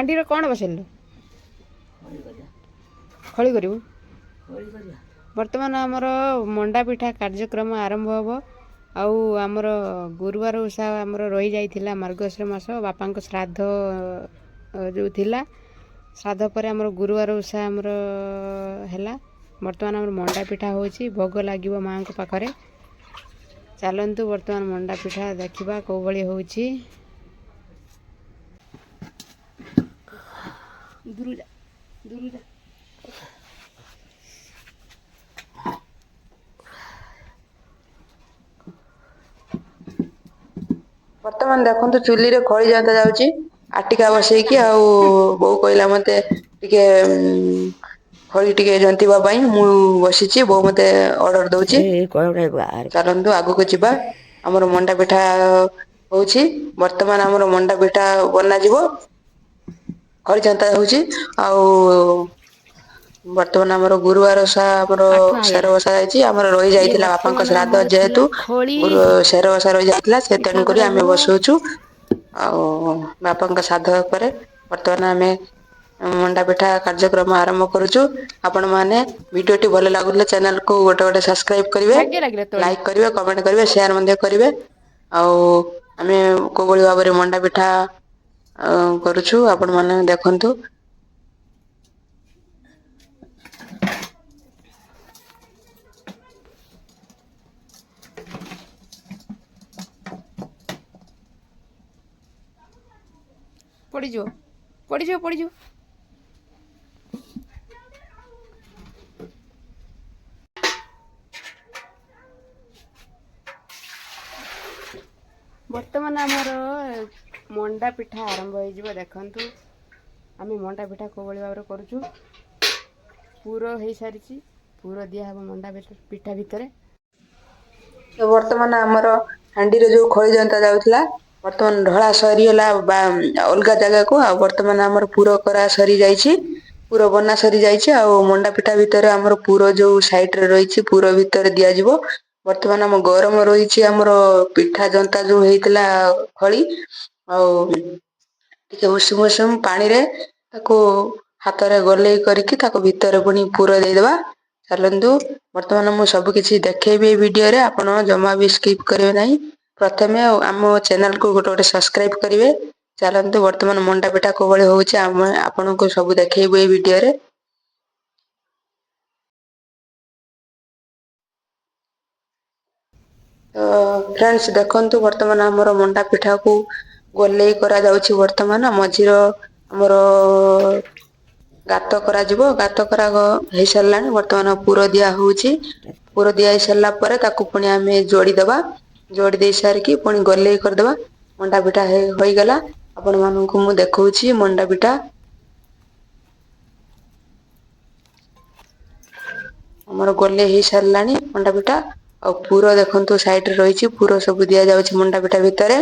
हांडी कौन बसैलु खड़ी करू बर्तमान आमर मंडा पिठा कार्यक्रम आरंभ हम आउ आमर गुरुवार ओषा आमर रही जाइथिला मार्गशीर मास बापा श्राद्ध जो थिला श्राद्ध पर आमर गुरुवार ओषा आमर हैला बर्तमान आमर मंडा पिठा होची भोग लागिवो मां को पाखरे चलंतु बर्तमान मंडा पिठा देखिबा को भली होची दुरुजा दुरुजा बर्तमान देखो चुली रे खड़ी जाता जाऊँगी आटिका बसैकी बो कहला मते टिके खड़ी टिके जंतीबा पई मु बसिची बो मते ऑर्डर दउची चलंतु आगु को जिबा हमर मंडा पिठा होची वर्तमान हमर मंडा पिठा बना जिवो खड़ी जाता होची वर्तमान आमर गुरुवार ओषा आमर काठुआ शेर ହେଇଗଲା बसा जायछि आमर रही ଇଏ जाइथिला बापाଙ୍କ ବର୍ତ୍ତମାନ श्राद्ध ଆମର ଥିଲା जेहेतु ଖୋଳି गुरु शेर बसा रही जाइथिला से ପିଠା तेन करी आमे କରାଯିବ बसौछु बापाଙ୍କ श्राद्ध पर वर्तमान आमे मंडा पिठा कार्यक्रम आरंभ करूछु आपण माने वीडियोटी भल लागुले चैनल को गोटे गोटे सब्सक्राइब करिवे ଭାଗ୍ୟ ଲାଗିଲା ତଳି लाइक करिवे कमेंट करिवे शेयर ମଧ୍ୟ करिवे आमे को भली भाबरे मंडा पिठा करूछु आपण माने देखंतु ପଡ଼ିଯିବ ପଡ଼ିଯିବ ପଡ଼ିଯିବ ବର୍ତ୍ତମାନ ଆମର ମଣ୍ଡା ପିଠା ଆରମ୍ଭ ହେଇଯିବ ଦେଖନ୍ତୁ ଆମେ ମଣ୍ଡା ପିଠା କୋଭଳି ଭାବରେ କରୁଛୁ ପୁର ହେଇସାରିଛି ପୁର ଦିଆହେବ ମଣ୍ଡା ପିଠା ଭିତରେ तो वर्तमान आमर हांडी रे जो खड़ी जनता जाउथला वर्तमान ढळा सरीला अलगा जगह को वर्तमान आमर पूरा करा सरी जाइछि पूरा बना सरी जाइछि मंडा पिठा भीतर आमर पूरा जो साइड रे रहिछि पूरा भीतर दिया जिवो वर्तमान आम गरम रहिछि आमर पिठा जनता जो हेइतला खळी टिके उषुम उषुम पानी रे ताको हाथ रे गले करके ताको भीतर पुनी पूरा दे देबा चलंतु वर्तमान मु सब किछि देखेबी वीडियो रे आपण जमा भी स्किप करिवे नाही प्रथमे आम चैनल को गोटे गोटे सब्सक्राइब करिवे चलंतु वर्तमान मंडा पिठा को भली होउछि आपण को सब देखेबो ए वीडियो रे तो फ्रेंड्स देखंतु वर्तमान हमर मंडा पिठा को गोले करा जाउछि वर्तमान मझिरो हमर गात करा जिवो गात करा हे सरलानी वर्तमान पूरा दिया होउछि पूरा दिया सरला परे ताकू पुनी आमे जोड़ी देबा जोड़ी दे सार की पुनी गले कर देबा मंडा पिठा होई गला आपण मानन को मु देखौछि मंडा पिठा हमर गले हे सरलानी मंडा पिठा पूरा देखंतु साइड रे रहिछि पूरा सब दिया जाउछि मंडा पिठा भितरे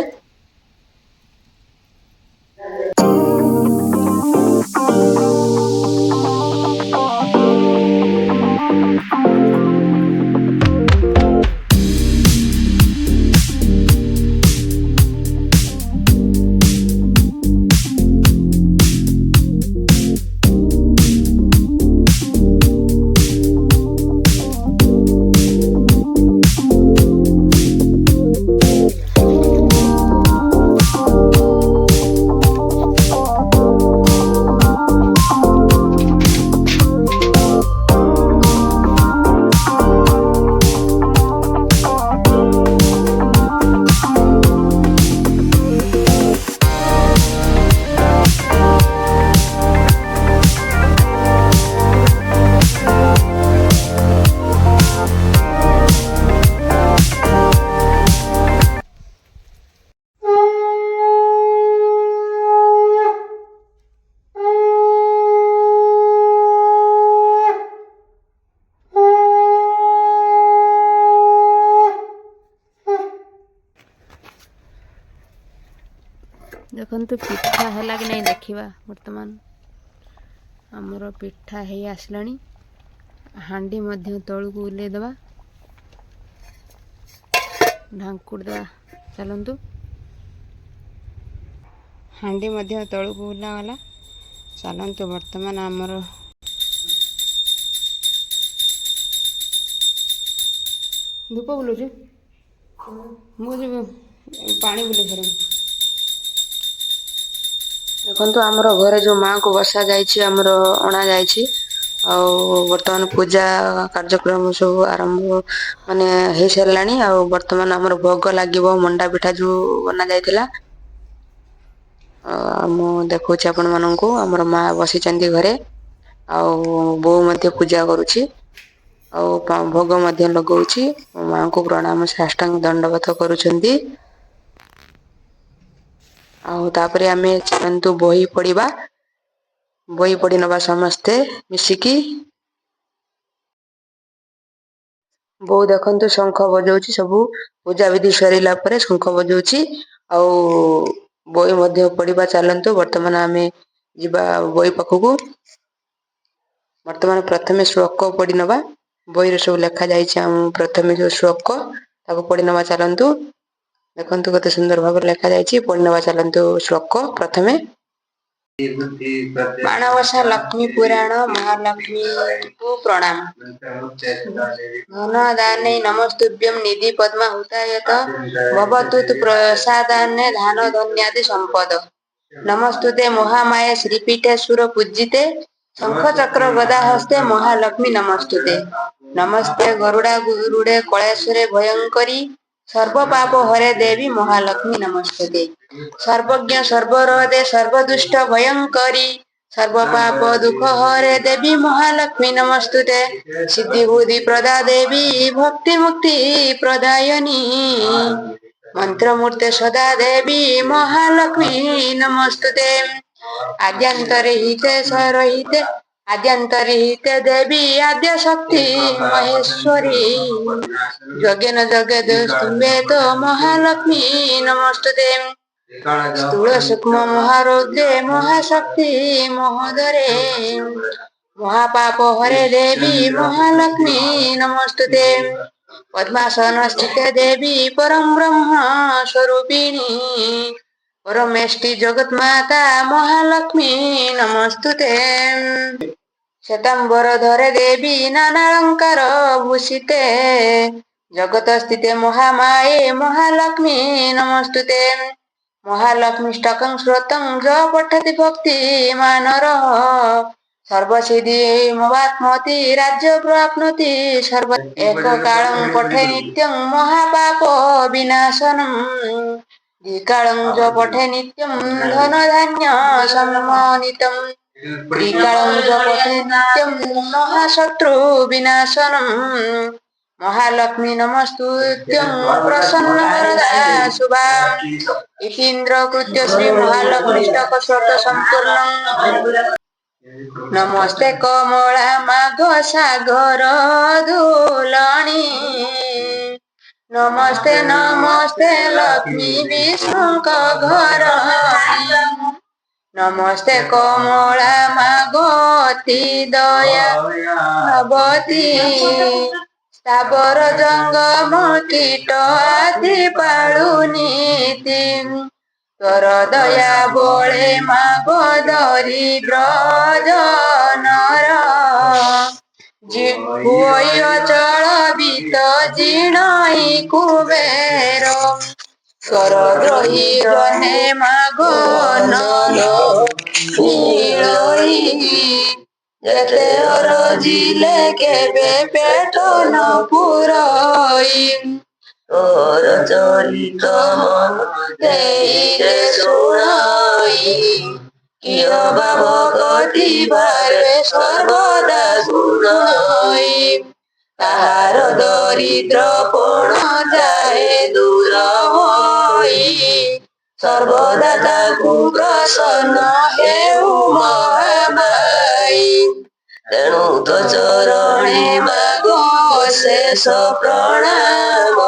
देखंतु पिठा हैला कि नहीं देखिबा वर्तमान हमर पिठा हे आसलानी हांडी मध्य तळु को उले देबा ढांकुड़ देबा चलंतु हांडी मध्य तळु को उला वाला ଚାଲନ୍ତୁ ବର୍ତ୍ତମାନ ଆମର ଧୂପ ବୁଲୁଛି ମୁଁ ଯିବି ପାଣି ବୁଲେଇ ସାରିବି। ଦେଖନ୍ତୁ ଆମର ଘରେ ଯୋଉ ମାଙ୍କୁ ବସା ଯାଇଛି ଆମର ଅଣା ଯାଇଛି ଆଉ ବର୍ତ୍ତମାନ ପୂଜା କାର୍ଯ୍ୟକ୍ରମ ସବୁ ଆରମ୍ଭ ମାନେ ହେଇସାରିଲାଣି। ଆଉ ବର୍ତ୍ତମାନ ଆମର ଭୋଗ ଲାଗିବ ମଣ୍ଡା ପିଠା ଯୋଉ ବନା ଯାଇଥିଲା। ମୁଁ ଦେଖଉଛି ଆପଣ ମାନଙ୍କୁ ଆମର ମା ବସିଛନ୍ତି ଘରେ ଆଉ ବୋଉ ମଧ୍ୟ ପୂଜା କରୁଛି ଆଉ ଭୋଗ ମଧ୍ୟ ଲଗଉଛି। ମାଙ୍କୁ ପ୍ରଣାମ ସାଷ୍ଟାଙ୍ଗ ଦଣ୍ଡବତ କରୁଛନ୍ତି। ଆଉ ତାପରେ ଆମେ ଚାଲନ୍ତୁ ବହି ପଢିବା। ବହି ପଢି ନବା ସମସ୍ତେ ମିଶିକି। ବୋଉ ଦେଖନ୍ତୁ ଶଙ୍ଖ ବଜଉଛି ସବୁ ପୂଜା ବିଧି ସରିଲା ପରେ ଶଙ୍ଖ ବଜଉଛି ଆଉ ବହି ମଧ୍ୟ ପଢିବା। ଚାଲନ୍ତୁ ବର୍ତ୍ତମାନ ଆମେ ଯିବା ବହି ପାଖକୁ। ବର୍ତ୍ତମାନ ପ୍ରଥମେ ଶ୍ଳୋକ ପଢି ନବା। ବହିରେ ସବୁ ଲେଖା ଯାଇଛି ଆମ ପ୍ରଥମେ ଯୋଉ ଶ୍ଳୋକ ତାକୁ ପଢି ନବା ଚାଲନ୍ତୁ। ଦେଖନ୍ତୁ କେତେ ସୁନ୍ଦର ଭାବରେ ଲେଖା ଯାଇଛି ପଢି ନବା ଚାଲନ୍ତୁ। ଶ୍ଳୋକ ପ୍ରଥମେ ମାଣବସା ଲକ୍ଷ୍ମୀ ପୁରାଣ ମହାଲକ୍ଷ୍ମୀଙ୍କୁ ପ୍ରଣାମ। ଧନ ଦାନେ ନମସ୍ତୁଭ୍ୟଂ ନିଧି ପଦ୍ମା ହୁତାୟତ ଭବତୁତ୍ ପ୍ରସାଦାନେ ଧାନ ଧନ୍ୟାଦି ସମ୍ପଦ। ନମସ୍ତୁତେ ମହାମାୟା ଶ୍ରୀପୀଠେ ସୁର ପୂଜିତେ ଶଙ୍ଖ ଚକ୍ର ଗଦା ହସ୍ତେ ମହାଲକ୍ଷ୍ମୀ ନମସ୍ତୁତେ। ନମସ୍ତେ ଗରୁଡା ଗୁରୁଡେ କଳେଶ୍ୱରେ ଭୟଙ୍କରୀ ସର୍ବ ପାପ ହରେ ଦେବୀ ମହାଲକ୍ଷ୍ମୀ ନମସ୍ତୁତେ। ସର୍ବଜ୍ଞ ସର୍ବହୃଦେ ସର୍ବଦୁଷ୍ଟ ଭୟଙ୍କରୀ ସର୍ବ ପାପ ଦୁଃଖ ହରେ ଦେବୀ ମହାଲକ୍ଷ୍ମୀ ନମସ୍ତୁତେ। ସିଦ୍ଧି ବୁଦ୍ଧି ପ୍ରଦା ଦେବୀ ଭକ୍ତି ମୁକ୍ତି ପ୍ରଦାୟନୀ ମନ୍ତ୍ରମୂର୍ତ୍ତେ ସଦା ଦେବୀ ମହାଲକ୍ଷ୍ମୀ ନମସ୍ତୁତେ। ଆଦ୍ୟନ୍ତରେ ହିତେ ସରହିତେ ଆଦ୍ୟନ୍ତରେ ହିତେ ଦେବୀ ଆଦ୍ୟ ଶକ୍ତି ମହେଶ୍ୱରୀ ଯଜ୍ଞ ଯଜ୍ଞ ସ୍ତୁବେ ତ ମହାଲକ୍ଷ୍ମୀ ନମସ୍ତୁତେ। ସ୍ଥୂଳ ସୂକ୍ଷ୍ମ ମହାରୌଦ୍ରେ ମହାଶକ୍ତି ମହୋଦରେ ମହାପାପ ହରେ ଦେବୀ ମହାଲକ୍ଷ୍ମୀ ନମସ୍ତୁତେ। ପଦ୍ମାସନ ସ୍ଥିତେ ଦେବୀ ପରମ ବ୍ରହ୍ମ ସ୍ୱରୂପିଣୀ ପରମେଷ୍ଟି ଜଗନ୍ମାତା ମହାଲକ୍ଷ୍ମୀ ନମସ୍ତୁତେ। ଶ୍ଵେତାମ୍ବର ଧରେ ଦେବୀ ନାନାଳଙ୍କାର ଭୂଷିତେ ଜଗତ ସ୍ଥିତେ ମହାମାୟେ ମହାଲକ୍ଷ୍ମୀ ନମସ୍ତୁତେ। ମହାଲକ୍ଷ୍ମୀଷ୍ଟକଂ ଶ୍ରୋତଂ ଯ ପଠତି ଭକ୍ତି ମାନର ସର୍ବସିଦ୍ଧି ମବାପ୍ନୋତି ରାଜ୍ୟ ପ୍ରାପ୍ନୋତି ସର୍ବ ଏକ କାଳଂ ପଠେ ନିତ୍ୟଂ ମହାପାପ ବିନାଶନଂ ଦ୍ବିକାଳଂ ଯ ପଠେ ନିତ୍ୟଂ ଧନ ଧାନ୍ୟ ସମ୍ମାନିତଂ ତ୍ରିକାଳଂ ଯ ପଠେ ନିତ୍ୟଂ ମହାଶତ୍ରୁ ବିନାଶନଂ। ମହାଲକ୍ଷ୍ମୀ ନମସ୍ତୁତ୍ୟଂ ପ୍ରସନ୍ନ ବରଦା ଶୁଭା ଇତୀନ୍ଦ୍ର କୃତ୍ୟ ଶ୍ରୀ ମହାଲକ୍ଷ୍ମୀଷ୍ଟକ ଶ୍ଲୋକ ସମ୍ପୂର୍ଣ୍ଣଂ। ନମସ୍ତେ କମଳା ମାଘ ସାଗର ଦୁଲଣୀ ନମସ୍ତେ ନମସ୍ତେ ଲକ୍ଷ୍ମୀ ବିଷ୍ଣୁଙ୍କ ଘରଣୀ ନମସ୍ତେ କମଳା ମାଗ ଅତି ଦୟାବତୀ ସ୍ଥାବର ଜଙ୍ଗମ କୀଟ ଆଦି ପାଳୁନୀତି ତୋର ଦୟା ବଳେ ମାଗ ଦରିଦ୍ର ଜନର ହୁଏ ଅଚଳ ବିତ ଜିଣଇ କୁବେର ସ୍ୱରଦ୍ରୋହୀ ରହେ ମାଗ ନୀଳଇ ଯେତେ ଅରଜିଲେ କେବେ ପେଟ ନ ପୁରଇ ତୋର ଚରିତ ମନ ଦେଇରେ ଶୁଣଇ କିୟ ଭାବ କଟିବାରେ ସର୍ବଦା ଶୁଣଇ ତାହାର ଦରିଦ୍ର ପଣ ଯାଏ ଦୂର ହୋଇ ସର୍ବଦା ତାକୁ ପ୍ରସନ୍ନ ହେଉ ମହାମାଇ। ତେଣୁ ତ ଚରଣେ ମାଗ ଶେଷ ପ୍ରଣାମ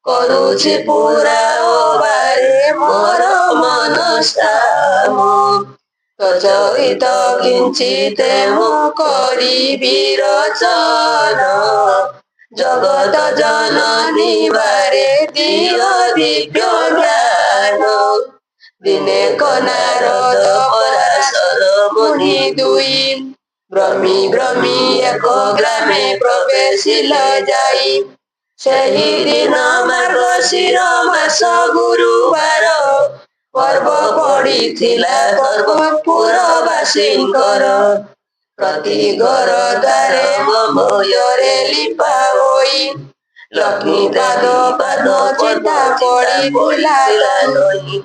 କରୁଛି ପୁରା ଅବାରେ ମୋର ମନସ୍କାମ। ପ୍ରଚଳିତ କିଞ୍ଚିତେ ମୁଁ କରିବି ରଚନ ଜଗତ ଜନନୀ ବାରେ ଦିଅ ଦିବ୍ୟ ଜ୍ଞାନ ଦିନେ କ ନାରଦ ପରା ପରାଶର ମୁନି ଦୁଇ ଭ୍ରମି ଭ୍ରମି ଏକ ଗ୍ରାମେ ପ୍ରବେଶିଲେ ଯାଇ ସେହି ଦିନ ମାର୍ଗଶିର ମାସ ଗୁରୁବାର ପର୍ବ ପଡ଼ିଥିଲା ସର୍ବପୁରବାସୀଙ୍କର ପ୍ରତି ଘର ଦ୍ୱାରେ ମମୟରେ ଲିପା ହୋଇ ଲକ୍ଷ୍ମୀ ପାଦ ପଦ୍ମ ଚିତା ପଡ଼ିଥିଲା ନଈ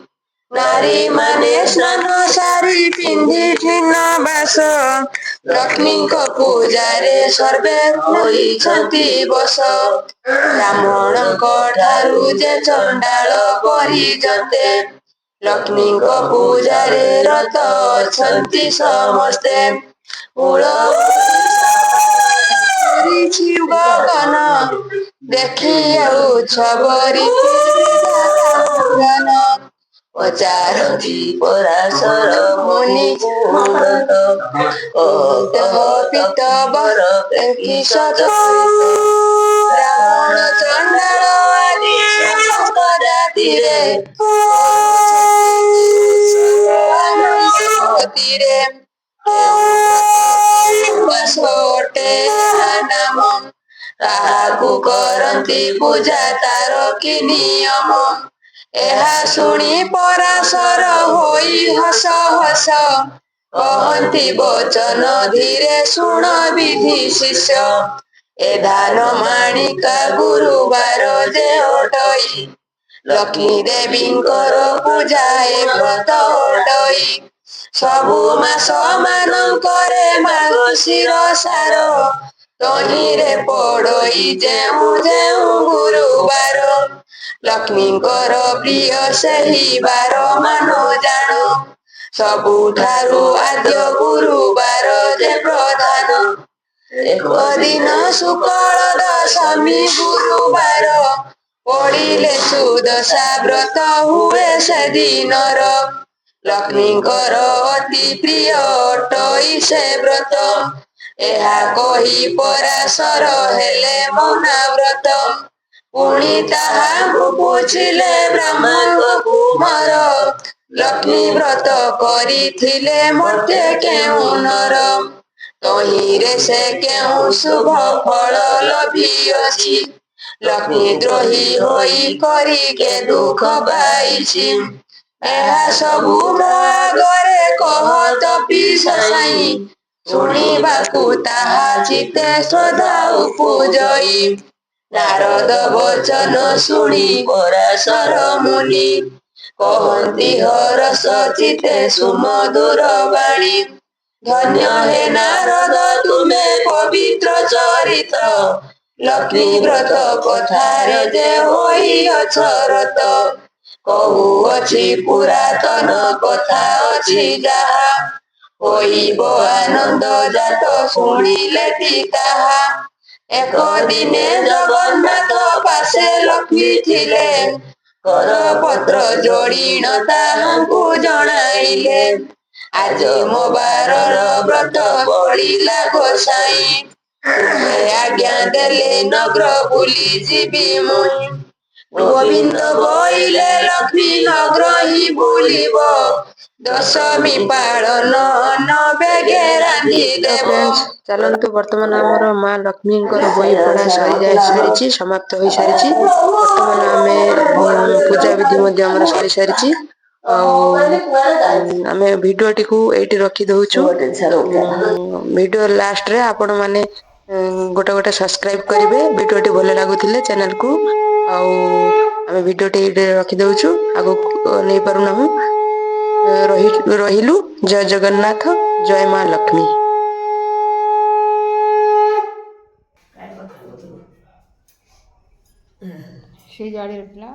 ନାରୀମାନେ ସ୍ନାନ ସାରି ପିନ୍ଧିଥିନ ବାସ ଲକ୍ଷ୍ମୀଙ୍କ ପୂଜାରେ ସର୍ବେ ହୋଇଛନ୍ତି ବସ ବ୍ରାହ୍ମଣଙ୍କ ଠାରୁ ଯେ ଚଣ୍ଡାଳ ପରିଜତେ ଲକ୍ଷ୍ମୀଙ୍କ ପୂଜାରେ ରତ ଅଛନ୍ତି ସମସ୍ତେ ମୂଳ ଗଗନ ଦେଖି ଆଉ ଛବରି ପଚାରନ୍ତି ପରାଶର ମୁନି ପିତବର ରାବଣ ଚଣ୍ଡାଳ ଆଦି ଜାତିରେ ନାମ ତାହାକୁ କରନ୍ତି ପୂଜା ତାର କି ନିୟମ ଏହା ଶୁଣି ପରାଶର ହୋଇ ହସ ହସ କହନ୍ତି ବଚନ ଧୀରେ ଶୁଣ ବିଧି ଶିଷ୍ୟ ଏ ଧାନ ମାଣିକା ଗୁରୁବାର ଯେ ଅଟଇ ଲକ୍ଷ୍ମୀ ଦେବୀଙ୍କର ପୂଜା ଏ ବ୍ରତ ଅଟଇ ସବୁ ମାସ ମାନଙ୍କରେ ମାର୍ଗଶିର ସାର ତହିଁରେ ପଡ଼ଇ ଯେଉଁ ଯେଉଁ ଗୁରୁବାର ଲକ୍ଷ୍ମୀଙ୍କର ପ୍ରିୟ ସେହି ବାର ମାନ ଜାଣ ସବୁଠାରୁ ଆଦ୍ୟ ଗୁରୁବାର ଯେ ପ୍ରଧାନ ଏକ ଦିନ ଶୁକ୍ଳ ଦଶମୀ ଗୁରୁବାର ପଡ଼ିଲେ ସୁଦଶା ବ୍ରତ ହୁଏ ସେଦିନର ଲକ୍ଷ୍ମୀଙ୍କର ଅତି ପ୍ରିୟ ଅଟଇ ସେ ବ୍ରତ ଏହା କହି ପରାଶର ହେଲେ ମୌନାବ୍ରତ ପୁଣି ତାହାଙ୍କୁ ପୁଛିଲେ ବ୍ରାହ୍ମଣ କୁମାର ଲକ୍ଷ୍ମୀ ବ୍ରତ କରିଥିଲେ ମୋତେ କେଉଁ ନର ତହିଁରେ ସେ କେଉଁ ଶୁଭ ଫଳ ଲଭିଅଛି ଲକ୍ଷ୍ମୀ ଦ୍ରୋହୀ ହୋଇ କରି କେ ଦୁଃଖ ପାଇଛି ଏହା ସବୁ ମୋ ଆଗରେ କହ ତପୀଶ ସାଇଁ ଶୁଣିବାକୁ ତାହା ଚିତେ ଶ୍ରଦ୍ଧା ଉପଜଇ ନାରଦ ବଚନ ଶୁଣି ପରାଶର ମୁନି କହନ୍ତି ହରଷ ଚିତେ ସୁମଧୁର ବାଣୀ ଧନ୍ୟ ହେ ନାରଦ ତୁମେ ପବିତ୍ର ଚରିତ ଲକ୍ଷ୍ମୀ ବ୍ରତ କଥାରେ ଯେ ହୋଇଅଛ ରତ କହୁଅଛି ପୁରାତନ କଥା ଅଛି ଯାହା ହୋଇବ ଆନନ୍ଦ ଜାତ ଶୁଣିଲେ ତାହା ଏକ ଦିନେ ଜଗନ୍ନାଥ ପାଶେ ଲକ୍ଷ୍ମୀ ଥିଲେ କରପତ୍ର ଯୋଡ଼ିଣ ତାହାଙ୍କୁ ଜଣାଇଲେ ଆଜି ମୋ ବାରର ବ୍ରତ ପଡ଼ିଲା ଗୋସାଇଁ ତୁମେ ଆଜ୍ଞା ଦେଲେ ନଗ୍ର ବୁଲି ଯିବି ମୁଇଁ ଗୋବିନ୍ଦ ବୋଇଲେ ଲକ୍ଷ୍ମୀ ନଗ୍ର ହିଁ ବୁଲିବ ଦଶମୀ ପାଳନ ବେଗେ ରାନ୍ଧି ଦେବ ଚାଲନ୍ତୁ ବର୍ତ୍ତମାନ ଆମର ମା ଲକ୍ଷ୍ମୀଙ୍କର ବହି ପଢା ସାରିଛି ସମାପ୍ତ ହୋଇସାରିଛି ବର୍ତ୍ତମାନ ଆମେ ପୂଜା ବିଧି ମଧ୍ୟ ଆମର ସରିସାରିଛି ଆଉ ଆମେ ଭିଡିଓଟିକୁ ଏଇଠି ରଖିଦଉଛୁ ଭିଡିଓ ଲାଷ୍ଟରେ ଆପଣ ମାନେ ଗୋଟେ ଗୋଟେ ସବସ୍କ୍ରାଇବ କରିବେ ଭିଡିଓଟି ଭଲ ଲାଗୁଥିଲେ ଚ୍ୟାନେଲକୁ ଆଉ ଆମେ ଭିଡିଓଟି ଏଇଠି ରଖିଦଉଛୁ ଆଗକୁ ନେଇପାରୁନାହୁଁ ରହିଲୁ ଜୟ ଜଗନ୍ନାଥ ଜୟ ମା ଲକ୍ଷ୍ମୀ ସେ ଜାଳି ରଖିଲା